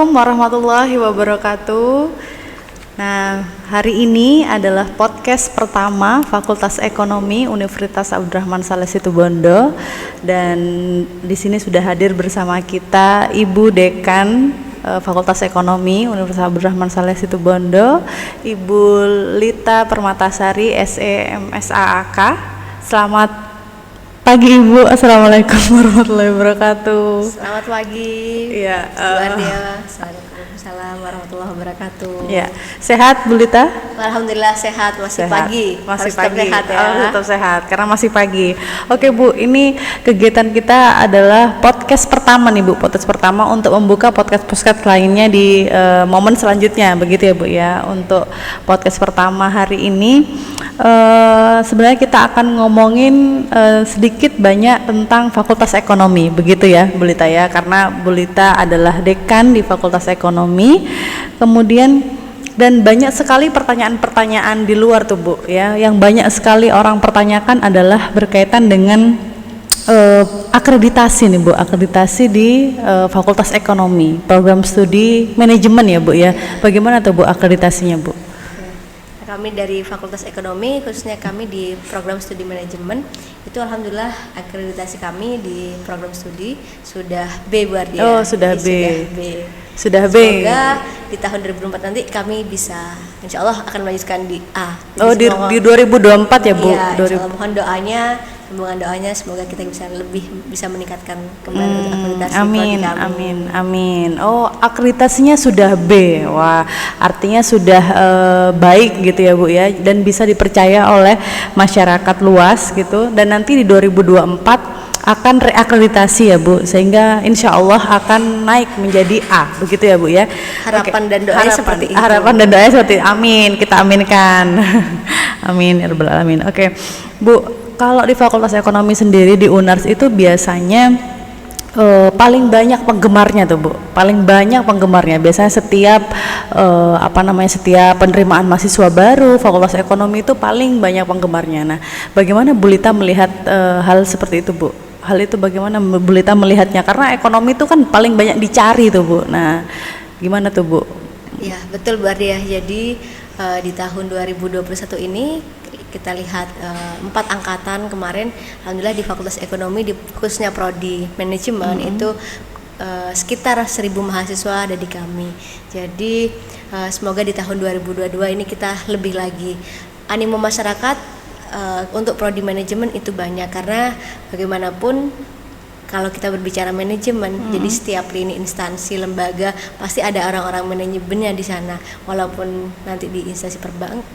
Assalamualaikum warahmatullahi wabarakatuh. Nah, hari ini adalah podcast pertama Fakultas Ekonomi Universitas Abdurrahman Saleh Situbondo, dan di sini sudah hadir bersama kita Ibu Dekan Fakultas Ekonomi Universitas Abdurrahman Saleh Situbondo, Ibu Lita Permatasari SE MSAAK. Selamat pagi Ibu, Assalamualaikum warahmatullahi wabarakatuh. Selamat pagi. Iya. Waalaikumsalam warahmatullahi wabarakatuh. Ya, sehat Bu Lita? Alhamdulillah sehat, masih Sehat. pagi. Masih Harus pagi. tetap sehat ya. Harus tetap sehat karena masih pagi. Oke Bu, ini kegiatan kita adalah podcast pertama nih Bu, podcast pertama untuk membuka podcast lainnya di momen selanjutnya, begitu ya Bu ya. Untuk podcast pertama hari ini sebenarnya kita akan ngomongin sedikit banyak tentang Fakultas Ekonomi, begitu ya Bu Lita ya, karena Bu Lita adalah dekan di Fakultas Ekonomi. Kemudian dan banyak sekali pertanyaan-pertanyaan di luar tuh Bu ya, yang banyak sekali orang pertanyakan adalah berkaitan dengan akreditasi nih Bu, akreditasi di Fakultas Ekonomi, program studi manajemen ya Bu ya. Bagaimana tuh Bu akreditasinya Bu? Kami dari Fakultas Ekonomi, khususnya kami di program studi manajemen, itu alhamdulillah akreditasi kami di program studi sudah B buat dia. Oh, sudah B. Sudah B. Semoga di tahun 2024 nanti kami bisa, insya Allah akan melanjutkan di A. Oh, di 2024 ya Bu? Iya, insya Allah mohon doanya, semoga kita bisa meningkatkan kembali untuk akreditasi. Amin. Oh, akreditasinya sudah B. Wah, artinya sudah baik gitu ya Bu ya, dan bisa dipercaya oleh masyarakat luas gitu. Dan nanti di 2024 akan reakreditasi ya Bu, sehingga insya Allah akan naik menjadi A, begitu ya Bu ya. Harapan dan doanya seperti itu. Harapan dan doanya seperti itu. Amin, kita aminkan. Amin ya rabbal alamin. Oke Bu, kalau di Fakultas Ekonomi sendiri di UNARS itu biasanya paling banyak penggemarnya tuh Bu, paling banyak penggemarnya biasanya setiap setiap penerimaan mahasiswa baru Fakultas Ekonomi itu paling banyak penggemarnya. Nah, bagaimana Bu Lita melihat hal seperti itu Bu? Hal itu bagaimana Bu Lita melihatnya? Karena ekonomi itu kan paling banyak dicari tuh Bu. Nah, gimana tuh Bu? Ya betul Bu Ardia. Jadi di tahun 2021 ini kita lihat 4 angkatan kemarin, alhamdulillah di Fakultas Ekonomi di khususnya prodi manajemen itu sekitar 1.000 mahasiswa ada di kami. Jadi semoga di tahun 2022 ini kita lebih lagi animo masyarakat untuk prodi manajemen itu banyak, karena bagaimanapun kalau kita berbicara manajemen, jadi setiap lini instansi lembaga pasti ada orang-orang manajemennya di sana. Walaupun nanti di instansi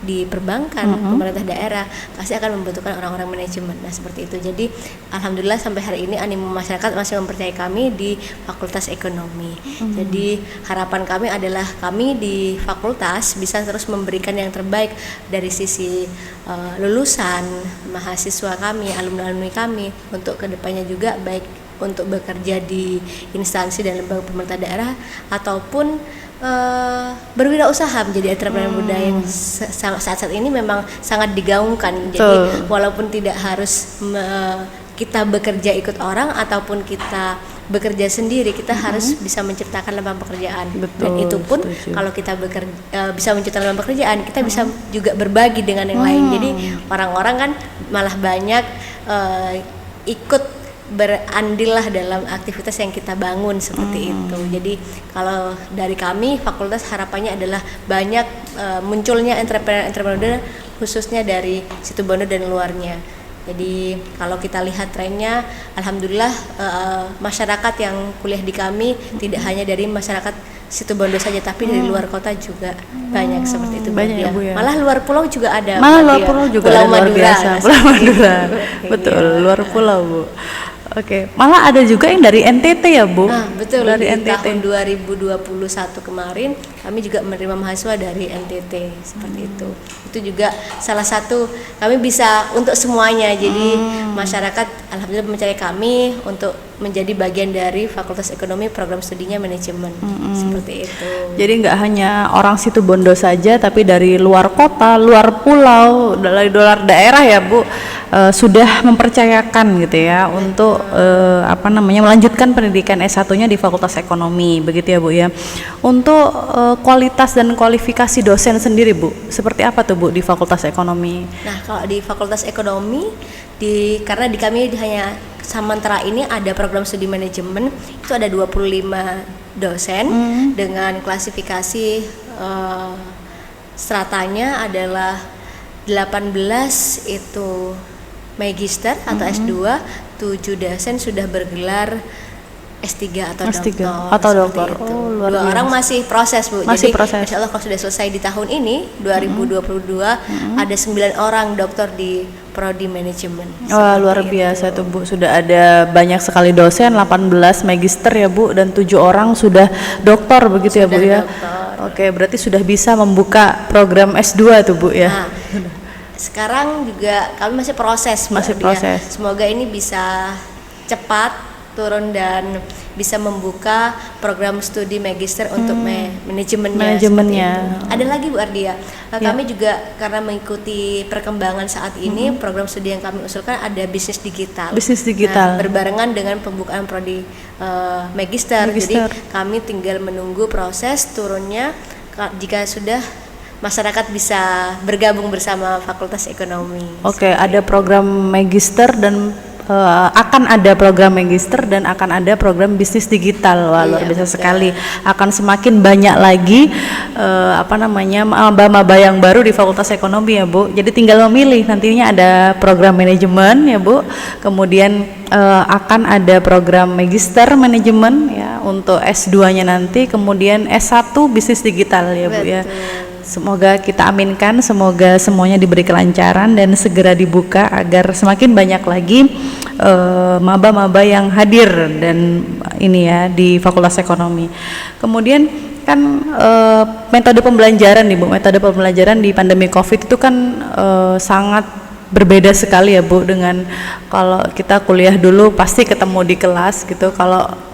di perbankan, pemerintah daerah pasti akan membutuhkan orang-orang manajemen. Nah seperti itu. Jadi alhamdulillah sampai hari ini animo masyarakat masih mempercayai kami di Fakultas Ekonomi. Jadi harapan kami adalah kami di fakultas bisa terus memberikan yang terbaik dari sisi lulusan mahasiswa kami, alumni kami, untuk kedepannya juga baik untuk bekerja di instansi dan lembaga pemerintah daerah ataupun berwirausaha menjadi entrepreneur muda yang saat ini memang sangat digaungkan. Jadi walaupun tidak harus kita bekerja ikut orang ataupun kita bekerja sendiri, kita harus bisa menciptakan lapangan pekerjaan. Dan itu pun kalau kita bisa menciptakan lapangan pekerjaan, kita bisa juga berbagi dengan yang lain. Jadi orang-orang kan malah banyak ikut berandillah dalam aktivitas yang kita bangun seperti itu. Jadi kalau dari kami fakultas harapannya adalah banyak munculnya entrepreneur khususnya dari Situbondo dan luarnya. Jadi kalau kita lihat trennya, alhamdulillah masyarakat yang kuliah di kami tidak hanya dari masyarakat Situbondo saja, tapi dari luar kota juga banyak seperti itu. Banyak ya Bu ya. Malah luar pulau juga ada. Malah luar pulau juga Pulau ada, luar Madura, biasa. Pulau Madura, betul, luar pulau Bu. Oke, malah ada juga yang dari NTT ya Bu? Nah betul, dari di NTT. tahun 2021 kemarin kami juga menerima mahasiswa dari NTT seperti itu. Itu juga salah satu kami bisa untuk semuanya. Jadi masyarakat alhamdulillah mempercayai kami untuk menjadi bagian dari Fakultas Ekonomi program studinya manajemen seperti itu. Jadi nggak hanya orang Situbondo saja, tapi dari luar kota, luar pulau, dari luar daerah ya Bu, sudah mempercayakan gitu ya untuk melanjutkan pendidikan S1-nya di Fakultas Ekonomi, begitu ya Bu ya. Untuk kualitas dan kualifikasi dosen sendiri Bu, seperti apa tuh Bu di Fakultas Ekonomi? Nah, kalau di Fakultas Ekonomi karena di kami hanya sementara ini ada program studi manajemen, itu ada 25 dosen dengan klasifikasi stratanya adalah 18 itu magister atau S2, 7 dosen sudah bergelar S3 atau doktor. Oh, luar 2 biasa. orang masih proses Bu. Masih Jadi proses. insya Allah kalau sudah selesai di tahun ini 2022 ada 9 orang doktor di prodi manajemen. Wah, luar Seperti biasa itu. tuh Bu, sudah ada banyak sekali dosen, 18 magister ya Bu, dan 7 orang sudah doktor begitu ya Bu Sudah ya. doktor. Oke, berarti sudah bisa membuka program S2 tuh Bu ya. Nah, sekarang juga kami masih proses Bu Masih Ardia. proses. Semoga ini bisa cepat turun dan bisa membuka program studi magister untuk manajemennya. Manajemennya. seperti itu. Ada lagi Bu Ardia, Ya. kami juga karena mengikuti perkembangan saat ini program studi yang kami usulkan ada bisnis digital. Bisnis digital. Nah, berbarengan dengan pembukaan prodi magister. Jadi Magister. kami tinggal menunggu proses turunnya. Jika sudah, masyarakat bisa bergabung bersama Fakultas Ekonomi. Oke, ada program magister dan akan ada program magister dan akan ada program bisnis digital. Wah, luar Iya, biasa betul. sekali. Akan semakin banyak lagi maba-maba yang baru di Fakultas Ekonomi ya Bu. Jadi tinggal memilih, nantinya ada program manajemen ya Bu. Kemudian akan ada program magister manajemen ya untuk S2-nya nanti, kemudian S1 bisnis digital ya Bu ya. Betul. Semoga kita aminkan, semoga semuanya diberi kelancaran dan segera dibuka agar semakin banyak lagi maba-maba yang hadir dan ini ya di Fakultas Ekonomi. Kemudian kan metode pembelajaran nih Bu, metode pembelajaran di pandemi Covid itu kan sangat berbeda sekali ya Bu, dengan kalau kita kuliah dulu pasti ketemu di kelas gitu. Kalau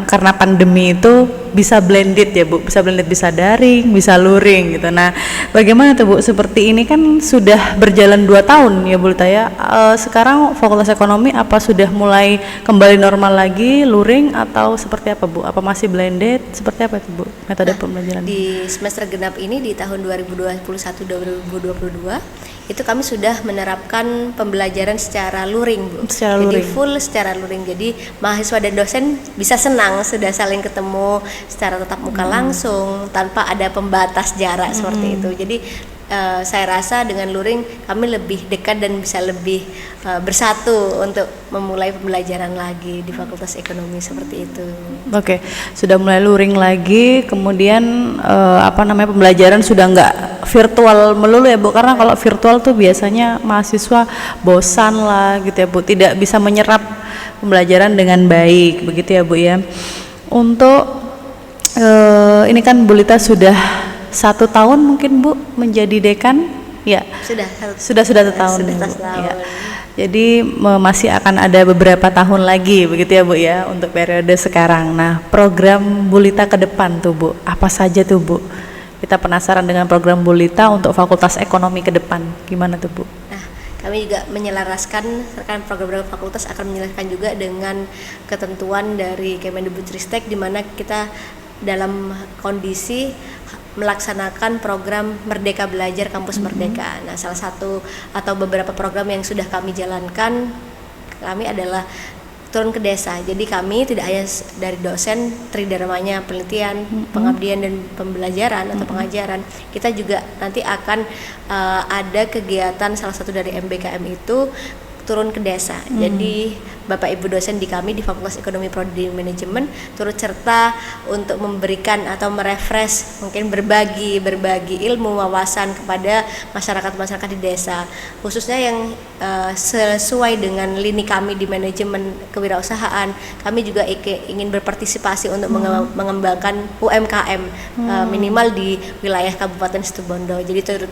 karena pandemi itu bisa blended ya Bu, bisa blended, bisa daring, bisa luring gitu. Nah, bagaimana tuh Bu? Seperti ini kan sudah berjalan 2 tahun ya Bu Taya. Sekarang Fakultas Ekonomi apa sudah mulai kembali normal lagi, luring atau seperti apa Bu? Apa masih blended? Seperti apa itu Bu metode pembelajaran? Di semester genap ini di tahun 2021-2022 itu kami sudah menerapkan pembelajaran secara luring Bu. Secara Jadi luring. full secara luring. Jadi mahasiswa dan dosen bisa senang sudah saling ketemu secara tatap muka langsung tanpa ada pembatas jarak seperti itu. Jadi saya rasa dengan luring kami lebih dekat dan bisa lebih bersatu untuk memulai pembelajaran lagi di Fakultas Ekonomi seperti itu. Oke, sudah mulai luring lagi, kemudian pembelajaran sudah nggak virtual melulu ya Bu, karena kalau virtual tuh biasanya mahasiswa bosan lah gitu ya Bu, tidak bisa menyerap pembelajaran dengan baik begitu ya Bu ya. Untuk ini kan Bu Lita sudah 1 tahun mungkin Bu menjadi dekan ya. Sudah Sudah 1 tahun. Sudah Bu. 1 tahun. Ya. Jadi masih akan ada beberapa tahun lagi begitu ya Bu ya untuk periode sekarang. Nah, program Bu Lita ke depan tuh Bu, apa saja tuh Bu? Kita penasaran dengan program Bu Lita untuk Fakultas Ekonomi ke depan. Gimana tuh Bu? Nah, kami juga menyelaraskan rekan program fakultas akan menyelaraskan juga dengan ketentuan dari Kemendikbudristek di mana kita dalam kondisi melaksanakan program Merdeka Belajar Kampus Merdeka. Nah, salah satu atau beberapa program yang sudah kami jalankan kami adalah turun ke desa. Jadi kami tidak hanya dari dosen tridharmanya penelitian, pengabdian dan pembelajaran atau pengajaran. Kita juga nanti akan ada kegiatan salah satu dari MBKM itu turun ke desa. Jadi Bapak Ibu dosen di kami di Fakultas Ekonomi Prodi Manajemen turut serta untuk memberikan atau merefresh, mungkin berbagi ilmu wawasan kepada masyarakat di desa, khususnya yang sesuai dengan lini kami di manajemen kewirausahaan. Kami juga ingin berpartisipasi untuk mengembangkan UMKM minimal di wilayah Kabupaten Situbondo. Jadi turut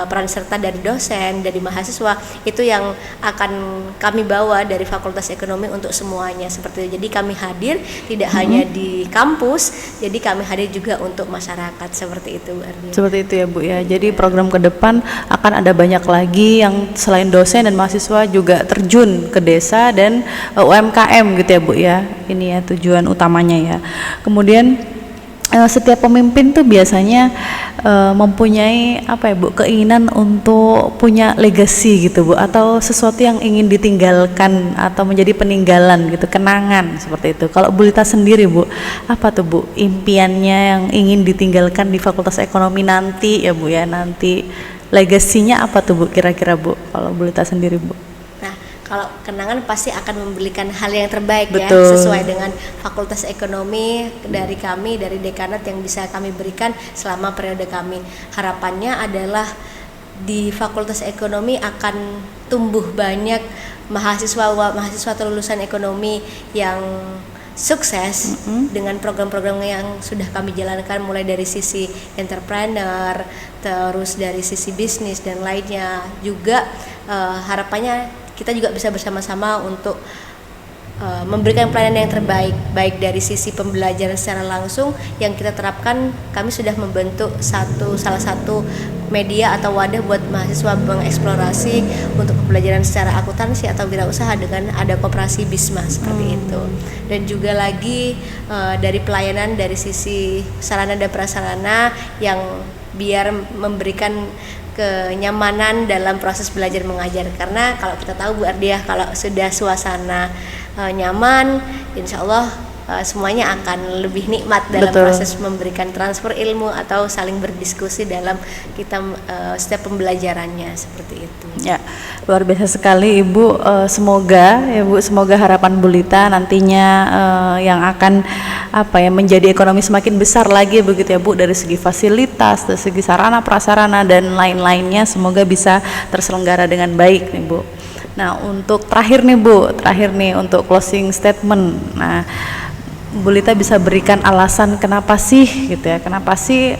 peran serta dari dosen, dari mahasiswa itu yang akan kami bawa dari Fakultas Ekonomi ekonomi untuk semuanya seperti itu. Jadi kami hadir tidak hanya di kampus, jadi kami hadir juga untuk masyarakat seperti itu, Bu Ardia. Seperti itu ya Bu ya. Jadi program ke depan akan ada banyak lagi yang selain dosen dan mahasiswa juga terjun ke desa dan UMKM gitu ya Bu ya. Ini ya tujuan utamanya ya. Kemudian setiap pemimpin tuh biasanya mempunyai apa ya Bu, keinginan untuk punya legacy gitu Bu, atau sesuatu yang ingin ditinggalkan atau menjadi peninggalan gitu, kenangan seperti itu. Kalau Bu Lita sendiri Bu, apa tuh Bu impiannya yang ingin ditinggalkan di Fakultas Ekonomi nanti ya Bu ya, nanti legasinya apa tuh Bu kira-kira Bu, kalau Bu Lita sendiri Bu? Kalau kenangan pasti akan memberikan hal yang terbaik. Betul. Ya, sesuai dengan Fakultas Ekonomi dari kami, dari dekanat yang bisa kami berikan selama periode kami. Harapannya adalah di Fakultas Ekonomi akan tumbuh banyak mahasiswa atau lulusan ekonomi yang sukses dengan program-program yang sudah kami jalankan, mulai dari sisi entrepreneur, terus dari sisi bisnis dan lainnya. Juga harapannya kita juga bisa bersama-sama untuk memberikan pelayanan yang terbaik, baik dari sisi pembelajaran secara langsung yang kita terapkan. Kami sudah membentuk salah satu media atau wadah buat mahasiswa mengeksplorasi untuk pembelajaran secara akuntansi atau wirausaha dengan ada koperasi Bisma seperti itu. Dan juga lagi dari pelayanan dari sisi sarana dan prasarana yang biar memberikan kenyamanan dalam proses belajar mengajar, karena kalau kita tahu Bu Ardia, kalau sudah suasana nyaman, insya Allah semuanya akan lebih nikmat dalam proses memberikan transfer ilmu atau saling berdiskusi dalam kita setiap pembelajarannya seperti itu. Ya, luar biasa sekali Ibu. Semoga ya Bu, semoga harapan Bu Lita nantinya yang akan menjadi ekonomi semakin besar lagi begitu ya Bu, dari segi fasilitas, dari segi sarana prasarana dan lain-lainnya, semoga bisa terselenggara dengan baik nih Bu. Nah, untuk terakhir nih Bu, untuk closing statement. Nah, Bu Lita bisa berikan alasan kenapa sih gitu ya, kenapa sih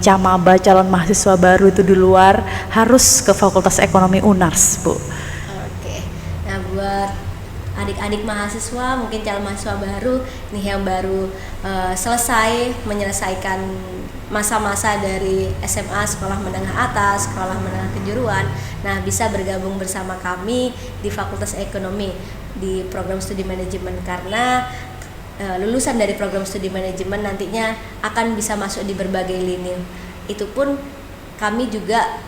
camaba calon mahasiswa baru itu di luar harus ke Fakultas Ekonomi UNARS Bu? Oke. Nah, buat adik-adik mahasiswa, mungkin calon mahasiswa baru nih yang baru menyelesaikan masa-masa dari SMA, sekolah menengah atas, sekolah menengah kejuruan. Nah, bisa bergabung bersama kami di Fakultas Ekonomi di program studi manajemen, karena lulusan dari program studi manajemen nantinya akan bisa masuk di berbagai lini. Itu pun kami juga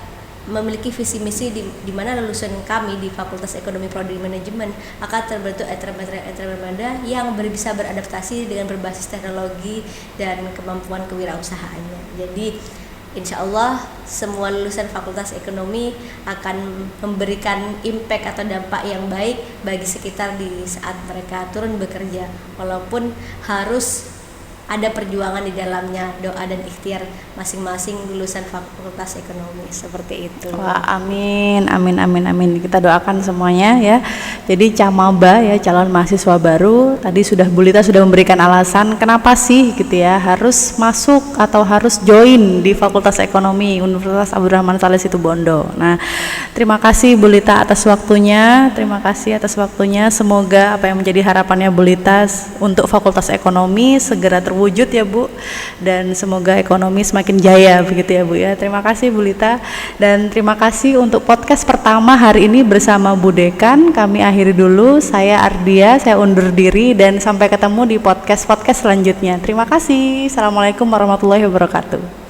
memiliki visi misi di mana lulusan kami di Fakultas Ekonomi Prodi Manajemen akan terbentuk entrepreneur yang bisa beradaptasi dengan berbasis teknologi dan kemampuan kewirausahaannya. Jadi insya Allah semua lulusan Fakultas Ekonomi akan memberikan impact atau dampak yang baik bagi sekitar di saat mereka turun bekerja, walaupun harus ada perjuangan di dalamnya, doa dan ikhtiar masing-masing lulusan Fakultas Ekonomi seperti itu. Wah, amin, amin, amin, amin. Kita doakan semuanya ya. Jadi camaba ya, calon mahasiswa baru, tadi Bu Lita sudah memberikan alasan kenapa sih gitu ya harus masuk atau harus join di Fakultas Ekonomi Universitas Abdurrahman Saleh Situbondo. Nah, terima kasih Bu Lita atas waktunya. Semoga apa yang menjadi harapannya Bu Lita untuk Fakultas Ekonomi segera terwujud ya Bu, dan semoga ekonomi semakin jaya begitu ya Bu ya. Terima kasih Bu Lita, dan terima kasih untuk podcast pertama hari ini bersama Bu Dekan. Kami akhiri dulu, saya Ardia, saya undur diri dan sampai ketemu di podcast selanjutnya. Terima kasih. Assalamualaikum warahmatullahi wabarakatuh.